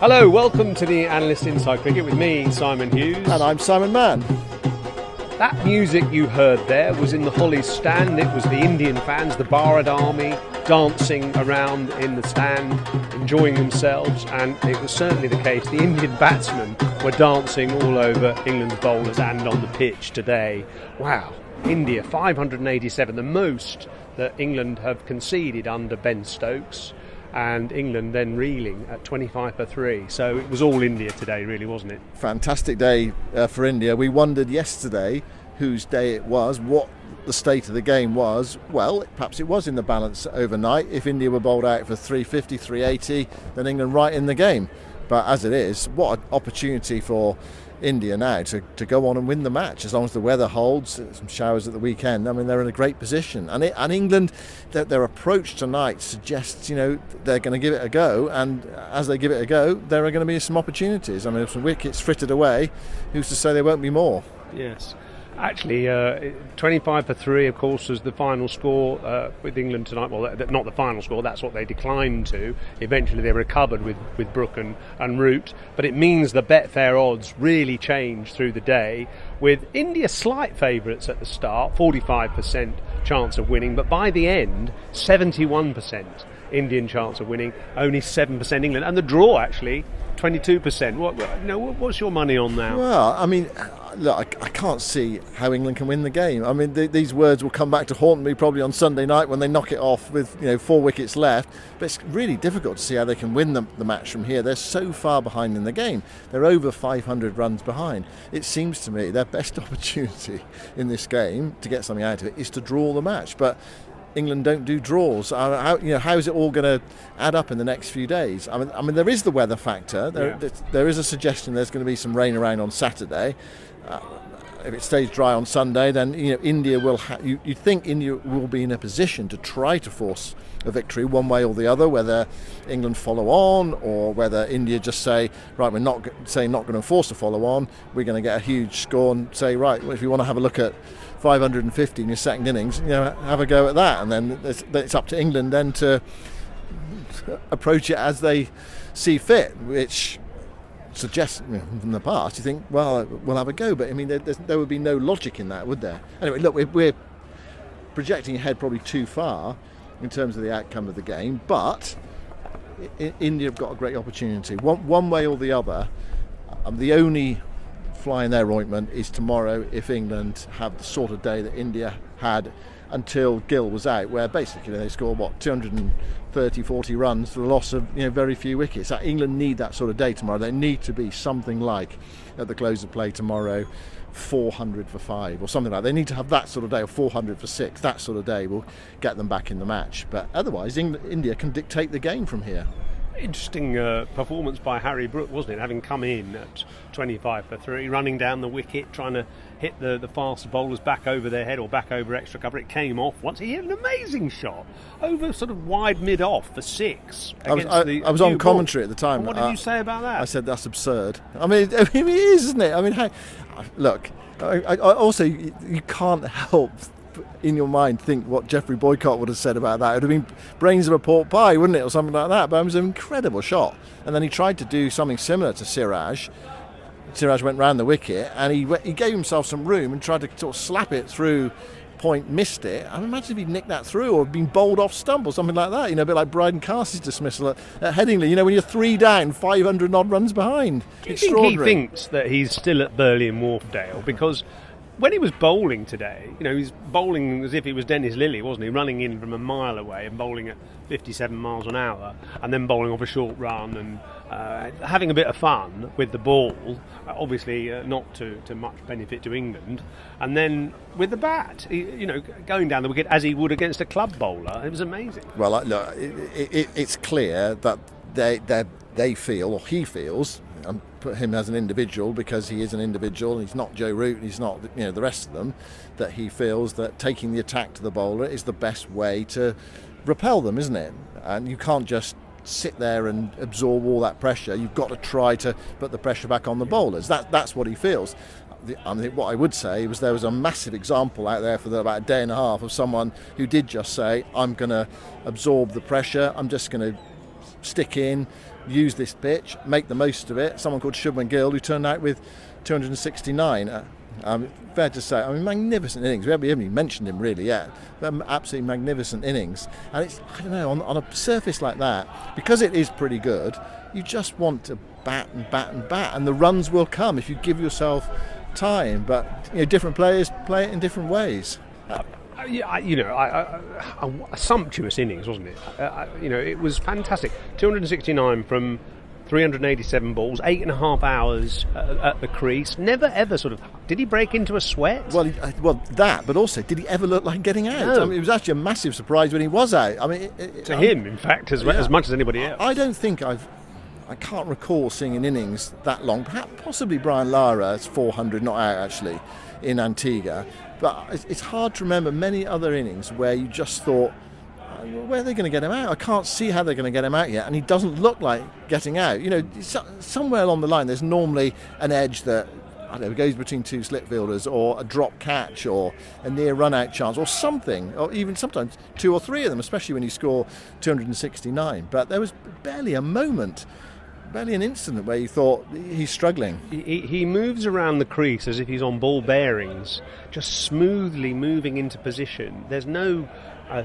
Hello, welcome to the Analyst Inside Cricket with me, Simon Hughes. And I'm Simon Mann. That music you heard there was in the Hollies stand. It was the Indian fans, the Bharat Army, dancing around in the stand, enjoying themselves. And it was certainly the case. The Indian batsmen were dancing all over England's bowlers and on the pitch today. Wow, India, 587, the most that England have conceded under Ben Stokes. And England then reeling at 25 for 3. So it was all India today, really, wasn't it? Fantastic day for India. We wondered yesterday whose day it was, what the state of the game was. Well, perhaps it was in the balance overnight. If India were bowled out for 350, 380, then England right in the game. But as it is, what an opportunity for India now to go on and win the match, as long as the weather holds. Some showers at the weekend. I mean, they're in a great position, and England, their approach tonight suggests, they're going to give it a go, and as they give it a go, there are going to be some opportunities. I mean, if some wickets frittered away, who's to say there won't be more? Yes. Actually, 25 for 3, of course, was the final score with England tonight. Well, not the final score, that's what they declined to. Eventually they recovered with Brook and Root. But it means the Betfair odds really changed through the day, with India slight favourites at the start, 45% chance of winning. But by the end, 71% Indian chance of winning, only 7% England. And the draw, actually, 22%. What's your money on now? Well, I mean, look, I can't see how England can win the game. I mean, these words will come back to haunt me probably on Sunday night when they knock it off with 4 wickets left. But it's really difficult to see how they can win the match from here. They're so far behind in the game. They're over 500 runs behind. It seems to me their best opportunity in this game to get something out of it is to draw the match. But England don't do draws. How is it all going to add up in the next few days? I mean, there is the weather factor. There is a suggestion there's going to be some rain around on Saturday. If it stays dry on Sunday, then India will. You think India will be in a position to try to force a victory one way or the other, whether England follow on or whether India just say, right, we're not going to force a follow on. We're going to get a huge score and say, right, well, if you want to have a look at 550 in your second innings, have a go at that, and then it's up to England then to approach it as they see fit, which suggests from the past you think, well, we'll have a go, but I mean there would be no logic in that, would there? Anyway, look, we're projecting ahead probably too far in terms of the outcome of the game, but India have got a great opportunity one way or the other. The only fly in their ointment is tomorrow if England have the sort of day that India had until Gill was out, where basically they scored 230-40 runs for the loss of very few wickets. England need that sort of day tomorrow. They need to be something like, at the close of play tomorrow, 400 for 5 or something like that. They need to have that sort of day, or 400 for 6. That sort of day will get them back in the match. But otherwise, India can dictate the game from here. Interesting performance by Harry Brook, wasn't it? Having come in at 25 for 3, running down the wicket, trying to hit the fast bowlers back over their head or back over extra cover. It came off once. He hit an amazing shot over sort of wide mid-off for 6. I was on commentary at the time. And what did you say about that? I said that's absurd. I mean, it is, isn't it? I mean, look, I also, you can't help in your mind think what Geoffrey Boycott would have said about that. It would have been brains of a pork pie, wouldn't it, or something like that. But it was an incredible shot, and then he tried to do something similar to Siraj. Siraj went round the wicket, and he gave himself some room and tried to sort of slap it through point, missed it. I imagine if he'd nicked that through or been bowled off stump or something like that, a bit like Bryden Carsey's dismissal at Headingley, when you're 3 down, 500 odd runs behind. Do you think he thinks that he's still at Burley and Wharfdale? Because when he was bowling today, he's bowling as if he was Dennis Lilly, wasn't he? Running in from a mile away and bowling at 57 miles an hour, and then bowling off a short run and having a bit of fun with the ball, obviously not to much benefit to England. And then with the bat, going down the wicket as he would against a club bowler, it was amazing. Well, look, it's clear that they feel, or he feels, and put him as an individual because he is an individual, he's not Joe Root, he's not the rest of them, that he feels that taking the attack to the bowler is the best way to repel them, isn't it? And you can't just sit there and absorb all that pressure. You've got to try to put the pressure back on the bowlers. That's what he feels. What I would say was there was a massive example out there for about a day and a half of someone who did just say, I'm going to absorb the pressure, I'm just going to stick in, use this pitch, make the most of it. Someone called Shubman Gill, who turned out with 269. Fair to say, magnificent innings. We haven't even mentioned him really yet. Absolutely magnificent innings. And it's, I don't know, on a surface like that, because it is pretty good, you just want to bat and bat and bat, and the runs will come if you give yourself time. But different players play it in different ways. A sumptuous innings, wasn't it? It was fantastic. 269 from 387 balls, 8.5 hours at the crease. Never ever did he break into a sweat? Well, but also, did he ever look like getting out? No. It was actually a massive surprise when he was out. To him, in fact, as much as anybody else. I don't think I can't recall seeing an innings that long. Perhaps, possibly Brian Lara, 400 not out actually in Antigua. But it's hard to remember many other innings where you just thought, where are they going to get him out? I can't see how they're going to get him out yet, and he doesn't look like getting out. Somewhere along the line, there's normally an edge that goes between two slip fielders, or a drop catch, or a near run-out chance, or something, or even sometimes two or three of them, especially when you score 269. But there was barely a moment. Barely an instant where you thought he's struggling. He moves around the crease as if he's on ball bearings, just smoothly moving into position. There's no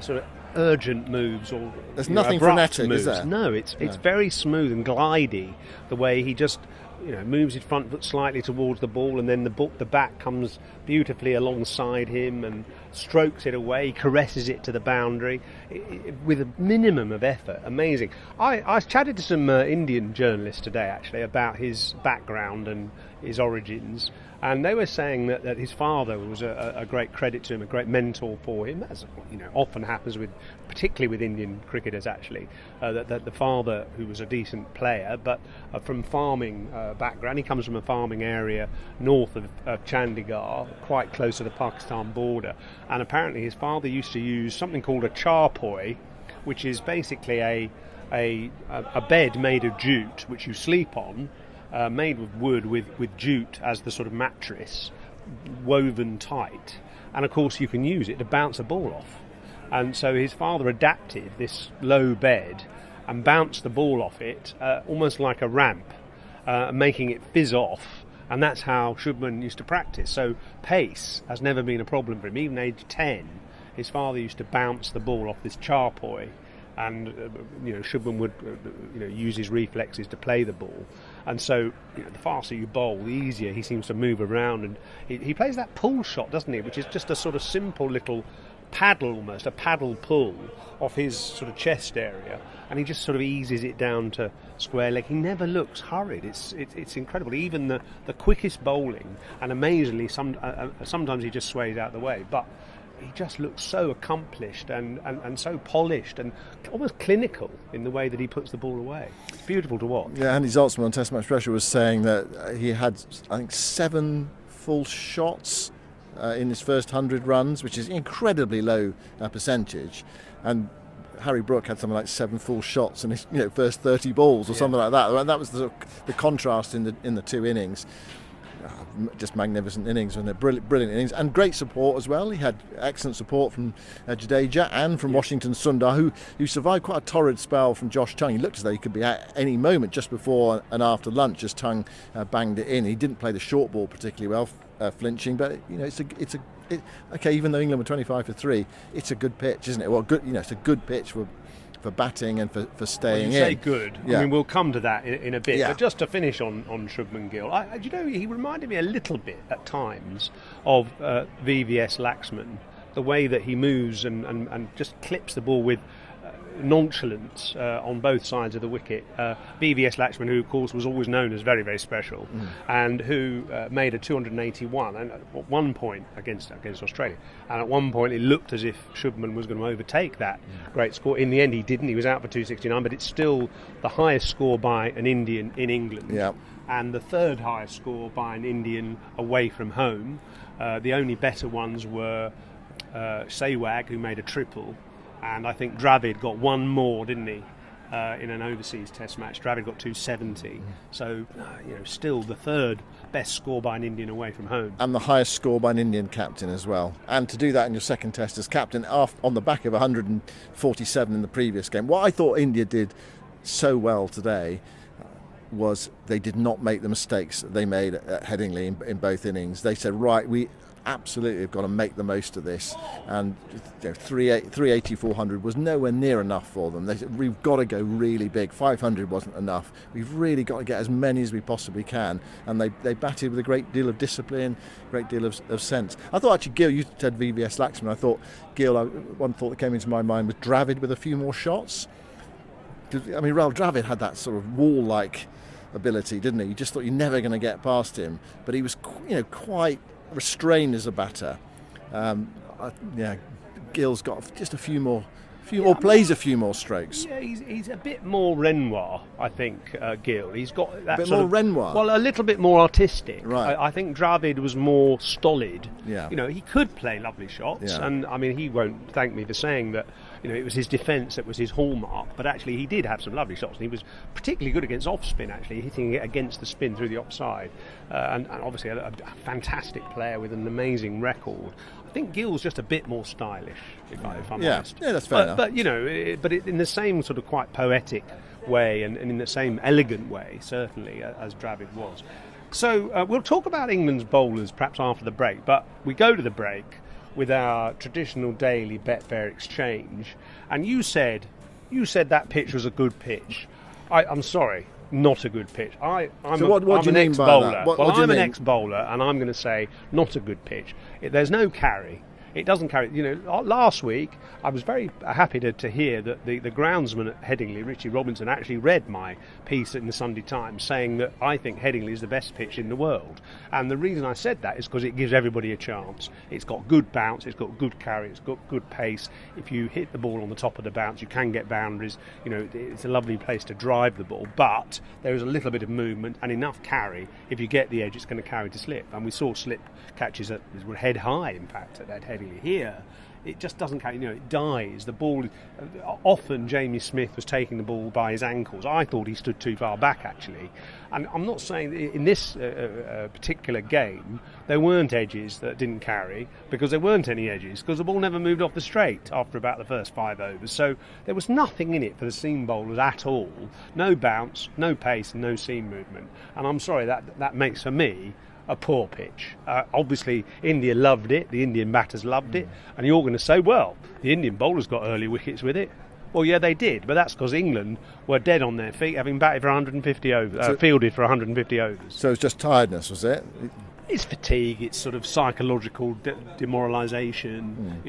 sort of urgent moves or there's nothing frenetic, moves. Is there? No, it's very smooth and glidey. The way he just moves his front foot slightly towards the ball, and then the bat comes beautifully alongside him and strokes it away, caresses it to the boundary with a minimum of effort. Amazing. I chatted to some Indian journalists today actually about his background and his origins, and they were saying that his father was a great credit to him, a great mentor for him, as often happens particularly with Indian cricketers actually, that the father, who was a decent player but from farming background, he comes from a farming area north of Chandigarh, quite close to the Pakistan border, and apparently his father used to use something called a charpoy, which is basically a bed made of jute which you sleep on, made with wood with jute as the sort of mattress, woven tight, and of course you can use it to bounce a ball off. And so his father adapted this low bed and bounced the ball off it almost like a ramp, making it fizz off, and that's how Shubman used to practice. So pace has never been a problem for him. Even age 10, his father used to bounce the ball off this charpoy, and Shubman would use his reflexes to play the ball. And so the faster you bowl, the easier he seems to move around, and he plays that pull shot, doesn't he, which is just a sort of simple little paddle, almost a paddle pull off his sort of chest area, and he just sort of eases it down to square leg. He never looks hurried. It's incredible. Even the quickest bowling, and amazingly sometimes he just sways out the way, but he just looks so accomplished and so polished and almost clinical in the way that he puts the ball away. It's beautiful to watch. Yeah, Andy Zaltzman on Test Match Pressure was saying that he had, I think, 7 full shots in his first 100 runs, which is incredibly low percentage, and Harry Brook had something like 7 full shots in his first 30 balls or something like that. And that was the contrast in the two innings. Just magnificent innings, and brilliant innings, and great support as well. He had excellent support from Jadeja and from Washington Sundar, who survived quite a torrid spell from Josh Tongue. He looked as though he could be at any moment just before and after lunch as Tongue banged it in. He didn't play the short ball particularly well, flinching, but okay. Even though England were 25 for 3, it's a good pitch, isn't it? Well, good. It's a good pitch for batting and for staying in. You say good. Yeah. I mean, we'll come to that in a bit. Yeah. But just to finish on Shubman Gill, he reminded me a little bit at times of VVS Laxman, the way that he moves and just clips the ball with nonchalance on both sides of the wicket. VVS Laxman, who of course was always known as very, very special, and who made a 281 and at one point against Australia, and at one point it looked as if Shubman was going to overtake that great score. In the end he didn't. He was out for 269, but it's still the highest score by an Indian in England, and the third highest score by an Indian away from home. The only better ones were Sehwag, who made a triple, and I think Dravid got one more, didn't he, in an overseas test match. Dravid got 270. So, still the third best score by an Indian away from home. And the highest score by an Indian captain as well. And to do that in your second test as captain on the back of 147 in the previous game. What I thought India did so well today was they did not make the mistakes that they made at Headingley in both innings. They said, right, we absolutely have got to make the most of this, and 380, 400 was nowhere near enough for them. They said, we've got to go really big. 500 wasn't enough. We've really got to get as many as we possibly can, and they batted with a great deal of discipline, great deal of sense. I thought actually, Gill, you said VVS Laxman. I thought Gill, one thought that came into my mind was Dravid with a few more shots. I mean, Raoul Dravid had that sort of wall-like ability, didn't he? You just thought you're never going to get past him, but he was, quite restrained as a batter. Gill's got just a few more strokes. Yeah, he's a bit more Renoir, I think. Gill, he's got that a bit more Renoir. Well, a little bit more artistic. Right. I think Dravid was more stolid. Yeah. He could play lovely shots, and I mean, he won't thank me for saying that. It was his defence that was his hallmark, but actually he did have some lovely shots, and he was particularly good against off-spin, actually, hitting it against the spin through the offside, and obviously a fantastic player with an amazing record. I think Gill's just a bit more stylish, if I'm honest. Yeah, that's fair enough. But in the same sort of quite poetic way, and in the same elegant way, certainly, as Dravid was. So we'll talk about England's bowlers perhaps after the break, but we go to the break with our traditional daily Betfair exchange, and you said that pitch was a good pitch. I'm sorry, not a good pitch. I'm an ex-bowler. I'm an ex-bowler, and I'm going to say not a good pitch. There's no carry. It doesn't carry. Last week I was very happy to hear that the groundsman at Headingley, Richie Robinson, actually read my piece in the Sunday Times saying that I think Headingley is the best pitch in the world. And the reason I said that is because it gives everybody a chance. It's got good bounce, it's got good carry, it's got good pace. If you hit the ball on the top of the bounce, you can get boundaries. It's a lovely place to drive the ball, but there is a little bit of movement and enough carry. If you get the edge, it's going to carry to slip. And we saw slip catches that were head high, in fact, at that Headingley. Here, it just doesn't carry. It dies. The ball. Often, Jamie Smith was taking the ball by his ankles. I thought he stood too far back, actually. And I'm not saying in this particular game there weren't edges that didn't carry, because there weren't any edges, because the ball never moved off the straight after about the first 5 overs. So there was nothing in it for the seam bowlers at all. No bounce, no pace, no seam movement. And I'm sorry, that makes for me a poor pitch. Obviously India loved it, the Indian batters loved it, and you're going to say, well, the Indian bowlers got early wickets with it. Well, yeah, they did, but that's because England were dead on their feet, having batted for 150 overs, fielded for 150 overs. So it's just tiredness, was it? It's fatigue, it's sort of psychological demoralisation,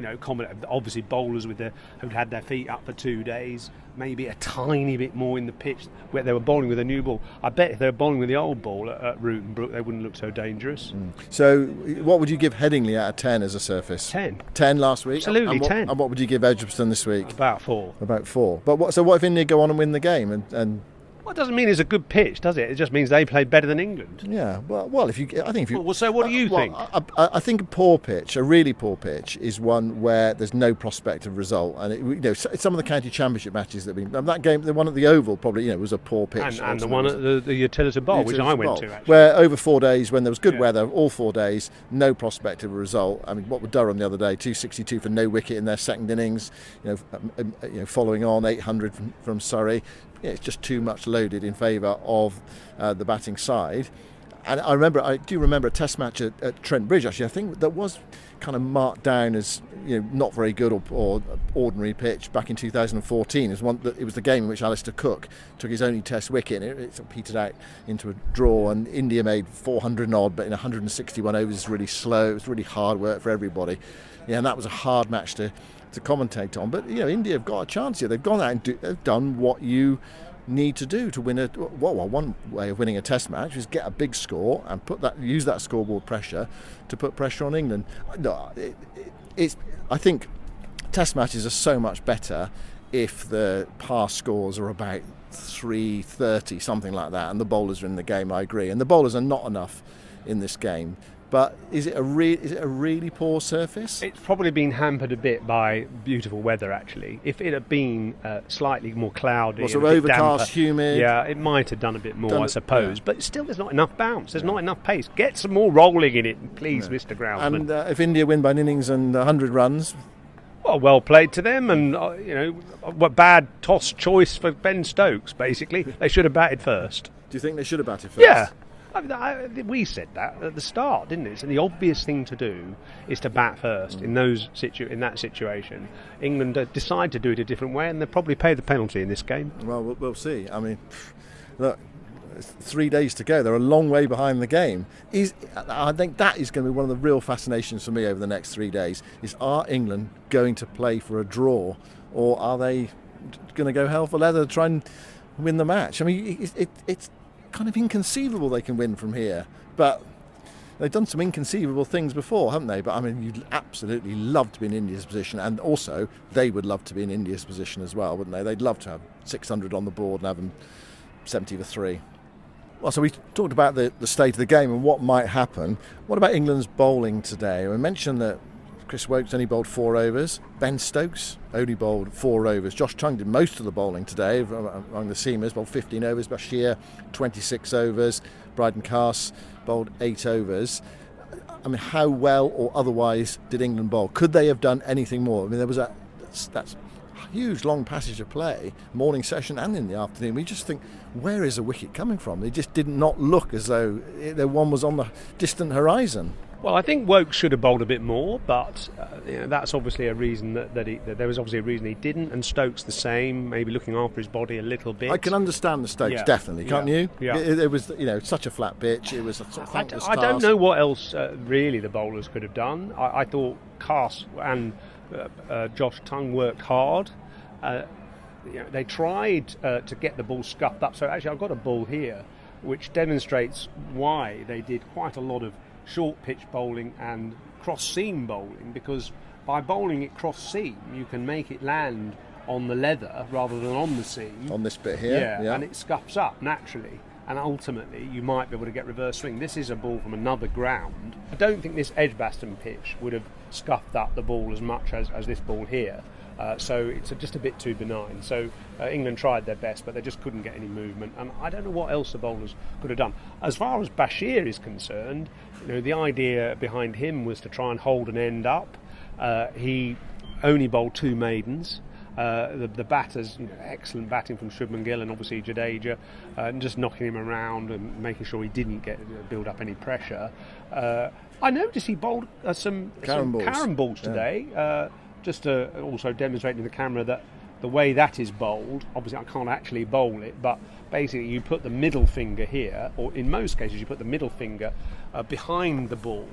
obviously bowlers who'd had their feet up for 2 days, maybe a tiny bit more in the pitch where they were bowling with a new ball. I bet if they were bowling with the old ball at Root Brook, they wouldn't look so dangerous. So what would you give Headingley out of 10 as a surface? 10. 10 last week? Absolutely, 10. And what would you give Edgbaston this week? About 4. About 4. But what if India go on and win the game and well, it doesn't mean it's a good pitch, does it? It just means they played better than England. Yeah. Well, I think if you. Well, so what do you think? I think a really poor pitch, is one where there's no prospect of result. And some of the county championship matches that that game, the one at the Oval, probably was a poor pitch. And the one at the Utility Bowl, which I went to actually. Where over 4 days, when there was good weather, all 4 days, no prospect of a result. I mean, what were Durham the other day? 262 for no wicket in their second innings. Following on 800 from Surrey. It's just too much loaded in favour of the batting side. And I do remember a test match at Trent Bridge, actually. I think that was kind of marked down as not very good or ordinary pitch back in 2014. It was the game in which Alistair Cook took his only test wicket, and it sort of petered out into a draw, and India made 400 and odd, but in 161 overs. It's really slow. It was really hard work for everybody. Yeah, and that was a hard match to commentate on. But India have got a chance here. They've gone out and they've done what you need to do to win one way of winning a test match is get a big score and use that scoreboard pressure to put pressure on England. No, I think test matches are so much better if the past scores are about 330, something like that, and the bowlers are in the game. I agree, and the bowlers are not enough in this game. But is it a really poor surface? It's probably been hampered a bit by beautiful weather, actually. If it had been slightly more cloudy, sort of overcast, humid, yeah, it might have done a bit more, I suppose. Yeah. But still, there's not enough bounce. There's not enough pace. Get some more rolling in it, please, Mr. Groundsman. And if India win by an innings and 100 runs, Well played to them, and what bad toss choice for Ben Stokes. Basically, they should have batted first. Do you think they should have batted first? Yeah. We said that at the start, didn't it? So the obvious thing to do is to bat first in that situation. England decide to do it a different way, and they'll probably pay the penalty in this game. Well, we'll see. I mean, look, 3 days to go. They're a long way behind the game. I think that is going to be one of the real fascinations for me over the next 3 days. Are England going to play for a draw, or are they going to go hell for leather to try and win the match? I mean, it's kind of inconceivable they can win from here, but they've done some inconceivable things before, haven't they? But I mean, you'd absolutely love to be in India's position, and also they would love to be in India's position as well, wouldn't they? They'd love to have 600 on the board and have them 70 for 3. Well, so we talked about the state of the game and what might happen. What about England's bowling today? We mentioned that Chris Woakes only bowled 4 overs. Ben Stokes only bowled 4 overs. Josh Chung did most of the bowling today among the seamers, bowled 15 overs. Bashir, 26 overs. Bryden Carse bowled 8 overs. I mean, how well or otherwise did England bowl? Could they have done anything more? I mean, there was that's huge long passage of play, morning session and in the afternoon. We just think, where is a wicket coming from? They just did not look as though one was on the distant horizon. Well, I think Woakes should have bowled a bit more, but that's obviously a reason that there was obviously a reason he didn't, and Stokes the same, maybe looking after his body a little bit. I can understand the Stokes, definitely, can't you? Yeah. It was, such a flat pitch. It was a sort of thankless task. I don't know what else really the bowlers could have done. I thought Carse and Josh Tongue worked hard. They tried to get the ball scuffed up. So actually, I've got a ball here, which demonstrates why they did quite a lot of short pitch bowling and cross seam bowling, because by bowling it cross seam you can make it land on the leather rather than on the seam. On this bit here, yeah. And it scuffs up naturally, and ultimately you might be able to get reverse swing. This is a ball from another ground. I don't think this Edgbaston pitch would have scuffed up the ball as much as this ball here. So it's just a bit too benign. So England tried their best, but they just couldn't get any movement. And I don't know what else the bowlers could have done. As far as Bashir is concerned, the idea behind him was to try and hold an end up. He only bowled 2 maidens. The batters, excellent batting from Shubman Gill and obviously Jadeja, and just knocking him around and making sure he didn't build up any pressure. I noticed he bowled some carom balls today. Just to also demonstrate to the camera that the way that is bowled, obviously I can't actually bowl it, but basically you put the middle finger here, or in most cases you put the middle finger behind the ball,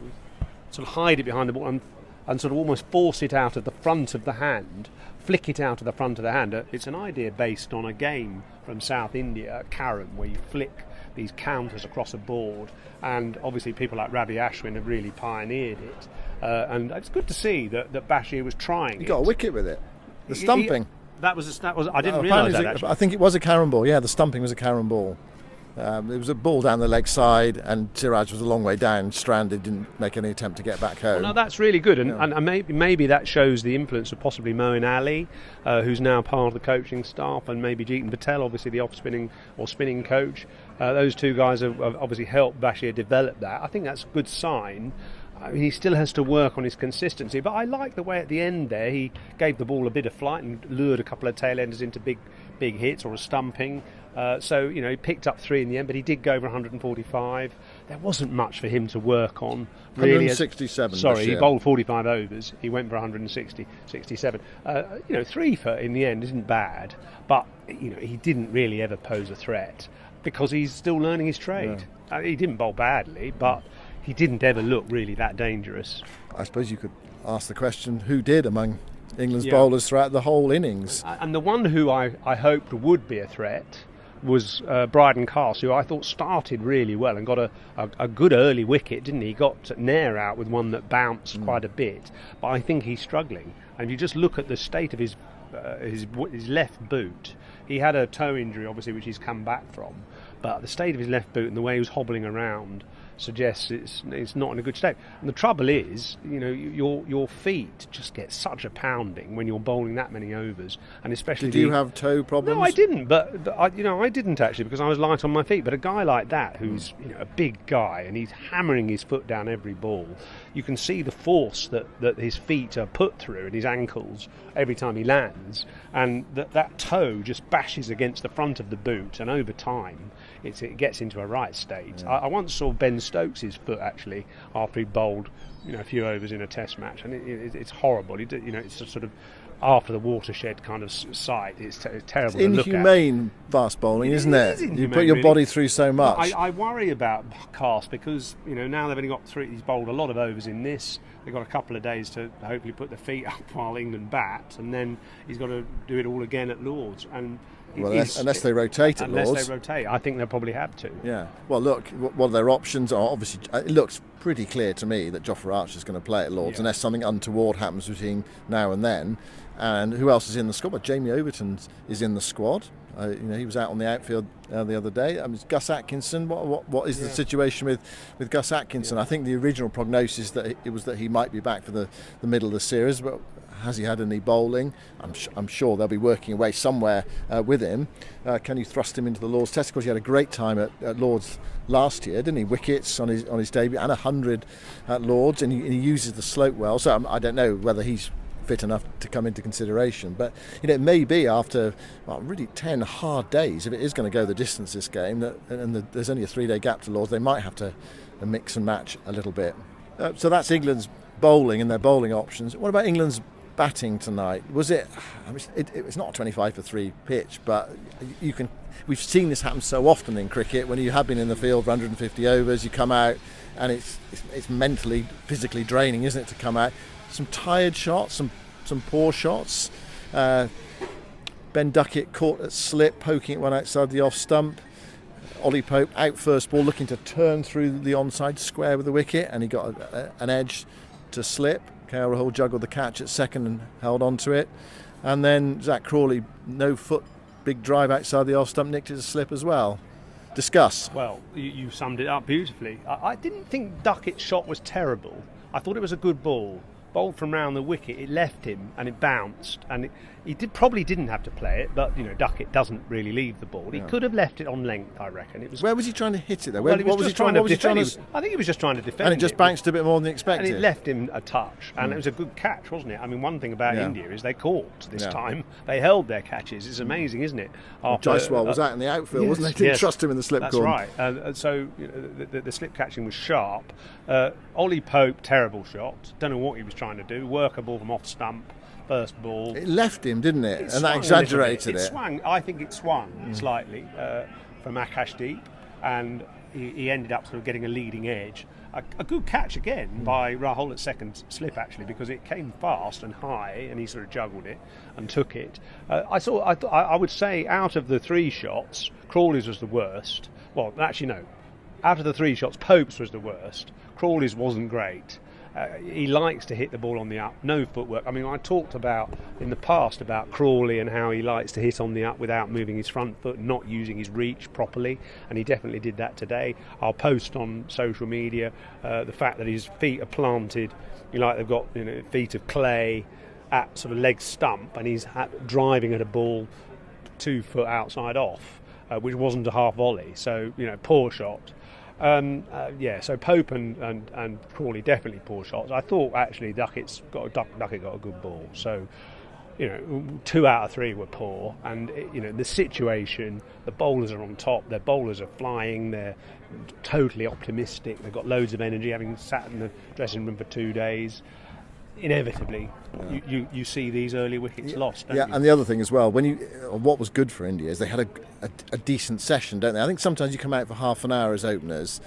sort of hide it behind the ball and sort of almost force it out of the front of the hand, flick it out of the front of the hand. It's an idea based on a game from South India, carom, where you flick these counters across a board, and obviously people like Ravi Ashwin have really pioneered it. And it's good to see that Bashir was trying. He got a wicket with it. The stumping. That was. I didn't realise that. Actually. I think it was a carom ball. Yeah, the stumping was a carom ball. It was a ball down the leg side, and Siraj was a long way down, stranded, didn't make any attempt to get back home. Well, no, that's really good, and maybe that shows the influence of possibly Moeen Ali, who's now part of the coaching staff, and maybe Jeetan Patel, obviously the off-spinning or spinning coach. Those two guys have obviously helped Bashir develop that. I think that's a good sign. I mean, he still has to work on his consistency, but I like the way at the end there he gave the ball a bit of flight and lured a couple of tail-enders into big hits or a stumping. So he picked up 3 in the end, but he did go over 145. There wasn't much for him to work on, really. 167. He bowled 45 overs. He went for 160, 67. 3 for in the end isn't bad, but he didn't really ever pose a threat because he's still learning his trade. Yeah. He didn't bowl badly, but he didn't ever look really that dangerous. I suppose you could ask the question, who did among England's bowlers throughout the whole innings? And the one who I hoped would be a threat was Bryden Carse, who I thought started really well and got a good early wicket, didn't he? He got Nair out with one that bounced quite a bit, but I think he's struggling. And if you just look at the state of his left boot, he had a toe injury, obviously, which he's come back from, but the state of his left boot and the way he was hobbling around suggests it's not in a good state. And the trouble is, your feet just get such a pounding when you're bowling that many overs, and especially. Did you have toe problems? No, I didn't. But I didn't actually, because I was light on my feet. But a guy like that, who's a big guy and he's hammering his foot down every ball, you can see the force that his feet are put through and his ankles every time he lands, and that toe just bashes against the front of the boot, and over time it gets into a right state. I once saw Ben Stokes' foot actually after he bowled a few overs in a test match, and it's horrible. It's a sort of after the watershed kind of sight. It's terrible to look at. Inhumane fast bowling, isn't it? You put your body through so much. I worry about Cast because now they've only got he's bowled a lot of overs in this. They've got a couple of days to hopefully put their feet up while England bat, and then he's got to do it all again at Lord's. And unless they rotate at Lord's. Unless they rotate, I think they'll probably have to. Yeah. Well, look, what their options are. Obviously, it looks pretty clear to me that Jofra Archer's going to play at Lord's, unless something untoward happens between now and then. And who else is in the squad? Well, Jamie Overton is in the squad. He was out on the outfield the other day. Gus Atkinson. What is the situation with Gus Atkinson? I think the original prognosis that it was that he might be back for the middle of the series, but has he had any bowling? I'm sure they'll be working away somewhere with him. Can you thrust him into the Lord's Test? Of course, he had a great time at Lord's last year, didn't he? Wickets on his debut and 100 at Lord's, and he uses the slope well. So I don't know whether he's fit enough to come into consideration, but it may be after really 10 hard days, if it is going to go the distance this game, there's only a 3-day gap to Lord's, they might have to mix and match a little bit. So that's England's bowling and their bowling options. What about England's batting tonight? Was it? It's not a 25 for 3 pitch, but we've seen this happen so often in cricket. When you have been in the field for 150 overs, you come out and it's mentally, physically draining, isn't it, to come out? Some tired shots, some poor shots. Ben Duckett caught at slip, poking at one outside the off stump. Ollie Pope out first ball, looking to turn through the onside square with the wicket, and he got an edge to slip. KL Rahul juggled the catch at second and held on to it. And then Zach Crawley, no foot, big drive outside the off stump, nicked it to slip as well. Discuss. Well, you summed it up beautifully. I didn't think Duckett's shot was terrible. I thought it was a good ball. Bowled from round the wicket, it left him and it bounced, and he probably didn't have to play it, but Duckett doesn't really leave the ball. He could have left it on length, I reckon. Where was he trying to hit it though? He was trying to defend. I think he was just trying to defend. And it just bounced a bit more than expected. And it left him a touch, and it was a good catch, wasn't it? I mean, one thing about India is they caught this time. They held their catches. It's amazing, isn't it? Jaiswal was out in the outfield, wasn't they? Didn't trust him in the slip corner. That's right. So the slip catching was sharp. Ollie Pope, terrible shot. Don't know what he was trying to do. Work a ball from off stump. First ball. It left him, didn't it? And that exaggerated it. Swung. I think it swung slightly from Akashdeep, and he ended up sort of getting a leading edge. A good catch again by Rahul at second slip, actually, because it came fast and high, and he sort of juggled it and took it. I would say out of the 3 shots, Crawley's was the worst. Well, actually, no. Out of the 3 shots, Pope's was the worst. Crawley's wasn't great. He likes to hit the ball on the up, no footwork. I mean, I talked about in the past about Crawley and how he likes to hit on the up without moving his front foot, not using his reach properly, and he definitely did that today. I'll post on social media the fact that his feet are planted, like they've got feet of clay at sort of leg stump, and he's driving at a ball 2 foot outside off, which wasn't a half volley. So poor shot. So Pope and Crawley definitely poor shots. I thought actually Duckett got a good ball. So 2 out of 3 were poor, and the situation, the bowlers are on top. Their bowlers are flying. They're totally optimistic. They've got loads of energy, having sat in the dressing room for 2 days. Inevitably, you see these early wickets lost. Don't you? And the other thing as well, what was good for India is they had a decent session, don't they? I think sometimes you come out for half an hour as openers,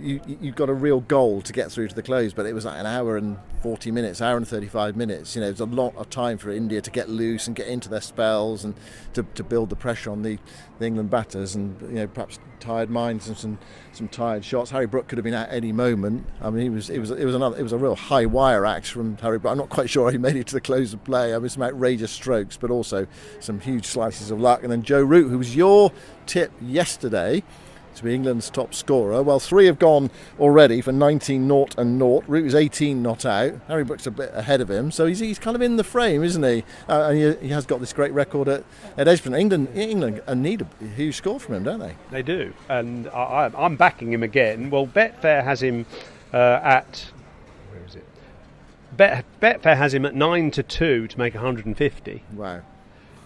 you've got a real goal to get through to the close, but it was like an hour and 40 minutes, hour and 35 minutes. It's a lot of time for India to get loose and get into their spells and to build the pressure on the England batters, and perhaps tired minds and some tired shots. Harry Brook could have been out any moment. I mean, it was a real high wire act from Harry Brook. I'm not quite sure he made it to the close of play. I mean, some outrageous strokes, but also some huge slices of luck. And then Joe Root, who was your tip yesterday, to be England's top scorer. Well, 3 have gone already for 19-0 and 0. Root is 18 not out. Harry Brook's a bit ahead of him, so he's kind of in the frame, isn't he? And he has got this great record at Edgbaston. England need a huge score from him, don't they? They do, and I'm backing him again. Well, Betfair has him at... Where is it? Betfair has him at 9-2 to make 150. Wow.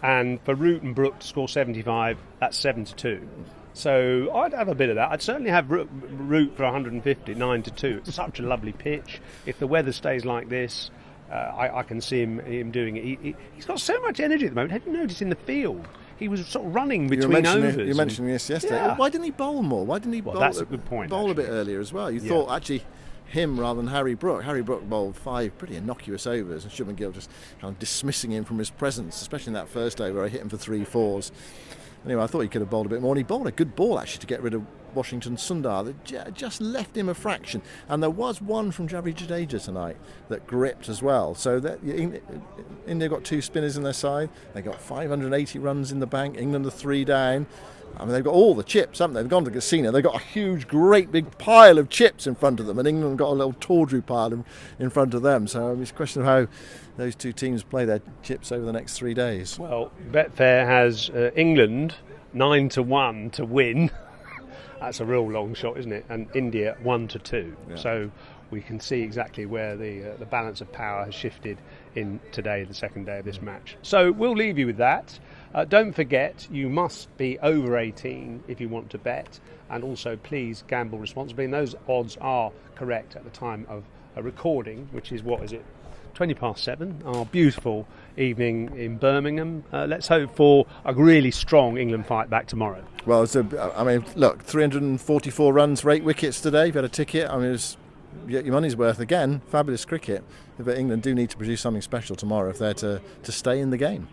And for Root and Brook to score 75, that's 7-2. So I'd have a bit of that. I'd certainly have Root for 150, 9-2. It's such a lovely pitch. If the weather stays like this, I can see him doing it. He's got so much energy at the moment. Have you noticed in the field? He was sort of running between overs. You mentioned this yesterday. Yeah. Why didn't he bowl more? Why didn't he bowl? That's a good point. Bowl a bit earlier as well. You thought actually him rather than Harry Brook. Harry Brook bowled 5 pretty innocuous overs, and Shubman Gill just kind of dismissing him from his presence, especially in that first over where I hit him for 3 4s. Anyway, I thought he could have bowled a bit more, and he bowled a good ball actually to get rid of Washington Sundar. That just left him a fraction, and there was one from Javi Jadeja tonight that gripped as well. So that India got 2 spinners in their side. They got 580 runs in the bank. England are 3 down. I mean, they've got all the chips, haven't they? They've gone to the casino. They've got a huge, great big pile of chips in front of them, and England got a little tawdry pile in front of them. So it's a question of how those 2 teams play their chips over the next 3 days. Well, Betfair has England 9-1 to win. That's a real long shot, isn't it? And India 1-2. Yeah. So we can see exactly where the balance of power has shifted in today, the second day of this match. So we'll leave you with that. Don't forget, you must be over 18 if you want to bet, and also please gamble responsibly. And those odds are correct at the time of a recording, which is 7:20, our beautiful evening in Birmingham. Let's hope for a really strong England fight back tomorrow. Well, look, 344 runs for 8 wickets today. You've had a ticket. You get your money's worth again. Fabulous cricket. But England do need to produce something special tomorrow if they're to stay in the game.